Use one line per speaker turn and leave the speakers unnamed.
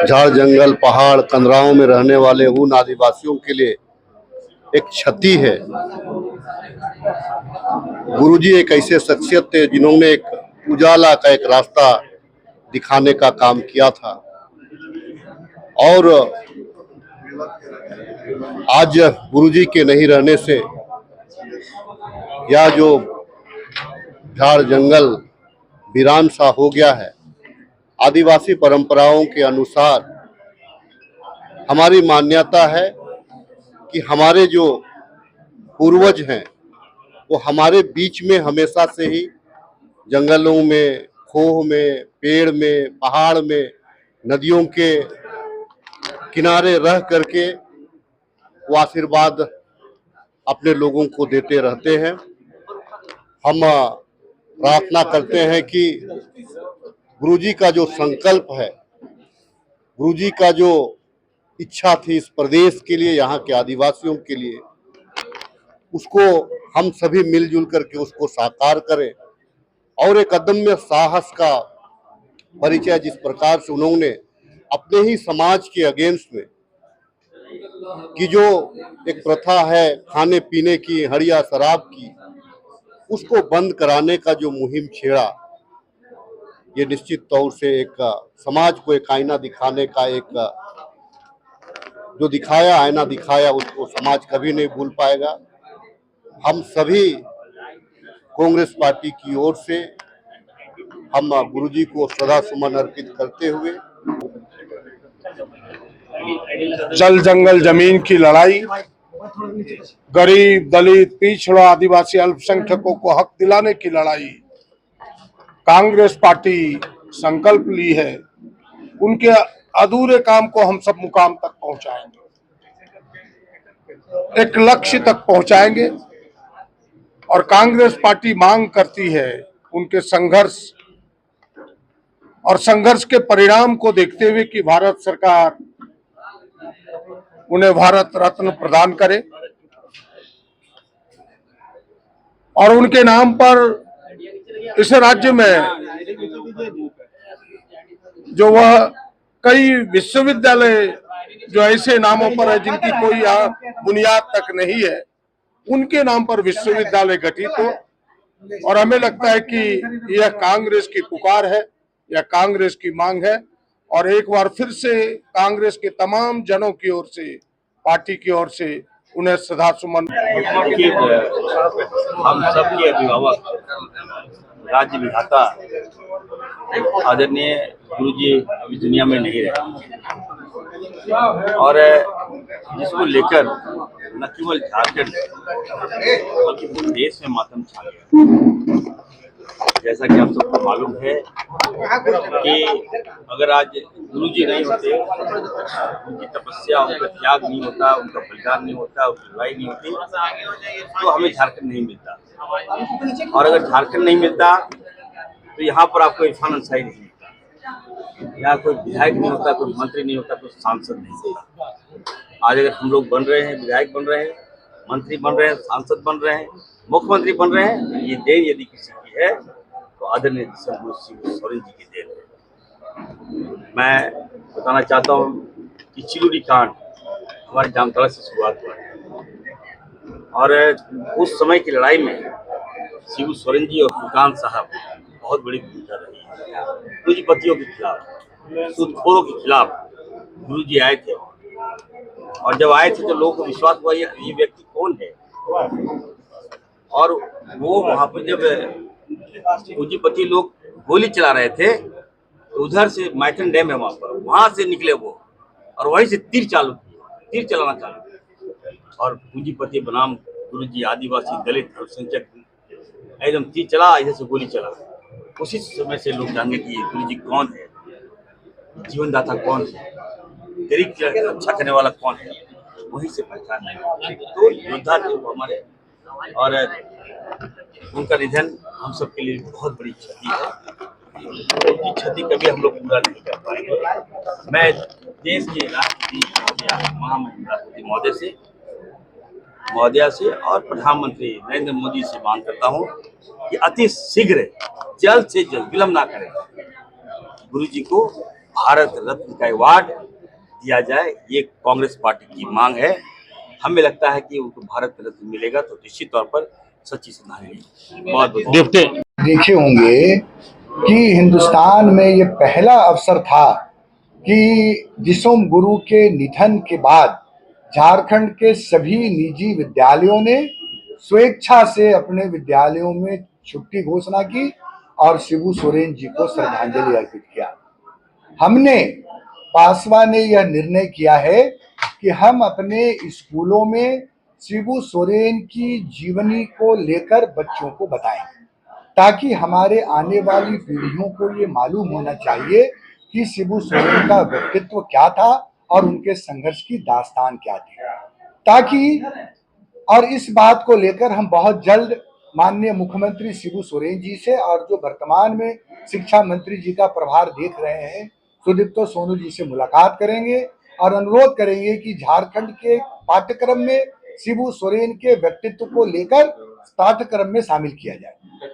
झाड़ जंगल पहाड़ कंदराओं में रहने वाले उन आदिवासियों के लिए एक क्षति है। गुरुजी एक ऐसे शख्सियत थे जिन्होंने एक उजाला का एक रास्ता दिखाने का काम किया था और आज गुरुजी के नहीं रहने से यह जो झाड़ जंगल वीरान सा हो गया है। आदिवासी परंपराओं के अनुसार हमारी मान्यता है कि हमारे जो पूर्वज हैं वो हमारे बीच में हमेशा से ही जंगलों में, खोह में, पेड़ में, पहाड़ में, नदियों के किनारे रह करके वो आशीर्वाद अपने लोगों को देते रहते हैं। हम प्रार्थना करते हैं कि गुरुजी का जो संकल्प है, गुरुजी का जो इच्छा थी इस प्रदेश के लिए, यहाँ के आदिवासियों के लिए, उसको हम सभी मिलजुल करके उसको साकार करें और एक अदम्य साहस का परिचय जिस प्रकार से उन्होंने अपने ही समाज के अगेंस्ट में कि जो एक प्रथा है खाने पीने की, हड़िया शराब की, उसको बंद कराने का जो मुहिम छेड़ा, ये निश्चित तौर से एक समाज को एक आईना दिखाने का एक जो दिखाया, आईना दिखाया, उसको समाज कभी नहीं भूल पाएगा। हम सभी कांग्रेस पार्टी की ओर से हम गुरुजी को श्रद्धा सुमन अर्पित करते हुए
जल जंगल जमीन की लड़ाई, गरीब दलित पिछड़ा आदिवासी अल्पसंख्यकों को हक दिलाने की लड़ाई कांग्रेस पार्टी संकल्प ली है। उनके अधूरे काम को हम सब मुकाम तक पहुंचाएंगे, एक लक्ष्य तक पहुंचाएंगे। और कांग्रेस पार्टी मांग करती है उनके संघर्ष और संघर्ष के परिणाम को देखते हुए कि भारत सरकार उन्हें भारत रत्न प्रदान करे और उनके नाम पर इस राज्य में जो वह कई विश्वविद्यालय जो ऐसे नामों पर है जिनकी कोई यहाँ बुनियाद तक नहीं है, उनके नाम पर विश्वविद्यालय गठित हो। और हमें लगता है कि यह कांग्रेस की पुकार है, यह कांग्रेस की मांग है और एक बार फिर से कांग्रेस के तमाम जनों की ओर से, पार्टी की ओर से उन्हें श्रद्धा सुमन।
हम सबके अभिभावक राज्य विधाता आदरणीय गुरुजी अभी दुनिया में नहीं रहे और जिसको लेकर न केवल झारखंड बल्कि पूरे देश में मातम छा गया। जैसा कि आप सबको मालूम है कि अगर आज गुरुजी नहीं होते, उनकी तपस्या, उनका त्याग नहीं होता, उनका बलिदान नहीं होता, उनकी लड़ाई नहीं होती, तो हमें झारखंड नहीं मिलता। और अगर झारखंड नहीं मिलता तो यहाँ पर आपको इरफान अंसारी नहीं मिलता, यहाँ कोई विधायक नहीं होता, कोई मंत्री नहीं होता, कोई सांसद नहीं होता। आज अगर हम लोग बन रहे हैं, विधायक बन रहे हैं, मंत्री बन रहे हैं, सांसद बन रहे हैं, मुख्यमंत्री बन रहे हैं, ये देन यदि किसी की है तो आदरणीय शिबू सोरेन जी की देन है। मैं बताना चाहता हूँ कि चिलूरी कांड हमारे जामताड़ा से शुरुआत हुआ है और उस समय की लड़ाई में शिबू सोरेन जी और फुरकान साहब बहुत बड़ी भूमिका रही है। पूंजीपतियों के खिलाफ, सूदखोरों के खिलाफ गुरुजी आए थे और जब आए थे तो लोगों को विश्वास हुआ ये व्यक्ति कौन है। और वो वहां पर जब पूंजीपति लोग गोली चला रहे थे तो उधर से मैथन डैम है वहां से निकले वो और वहीं से तीर चलाना चालू किया। और पूंजीपति बनाम गुरुजी आदिवासी दलित अल्पसंख्यक एकदम तीर चला, इधर से गोली चला। उसी समय से लोग जाने कि गुरुजी कौन है, जीवनदाता कौन है, गरीब की रक्षा करने वाला कौन है, वहीं से पहचान है। तो योद्धा थे वो हमारे और उनका निधन हम सबके लिए बहुत बड़ी क्षति है। उनकी क्षति कभी हम लोग पूरा नहीं कर पाएंगे। मैं देश के राष्ट्रपति महामहिम राष्ट्रपति महोदया से और प्रधानमंत्री नरेंद्र मोदी से मांग करता हूं कि अति शीघ्र, जल्द से जल्द, विलंब ना करें, गुरुजी को भारत रत्न का अवार्ड दिया जाए, ये कांग्रेस पार्टी की मांग है। हमें लगता है कि उनको भारत रत्न मिलेगा तो निश्चित तौर पर सच्ची श्रद्धांजलि। बहुत बहुत
डिप्टी
देखे होंगे कि हिंदुस्तान में ये पहला अवसर था कि जिसोम गुरु के निधन के बाद झारखंड के सभी निजी विद्यालयों ने स्वेच्छा से अपने विद्यालयों में छुट्टी घोषणा की और शिबू सोरेन जी को श्रद्धांजलि अर्पित किया। हमने पासवा ने यह निर्णय किया है कि हम अपने स्कूलों में शिबू सोरेन की जीवनी को लेकर बच्चों को बताएंगे, ताकि हमारे आने वाली पीढ़ियों को ये मालूम होना चाहिए कि शिबू सोरेन का व्यक्तित्व क्या था और उनके संघर्ष की दास्तान क्या थी। ताकि और इस बात को लेकर हम बहुत जल्द माननीय मुख्यमंत्री शिबू सोरेन जी से और जो वर्तमान में शिक्षा मंत्री जी का प्रभार देख रहे हैं सुदीप्तो सोनू जी से मुलाकात करेंगे और अनुरोध करेंगे कि झारखंड के पाठ्यक्रम में शिबू सोरेन के व्यक्तित्व को लेकर पाठ्यक्रम में शामिल किया जाए।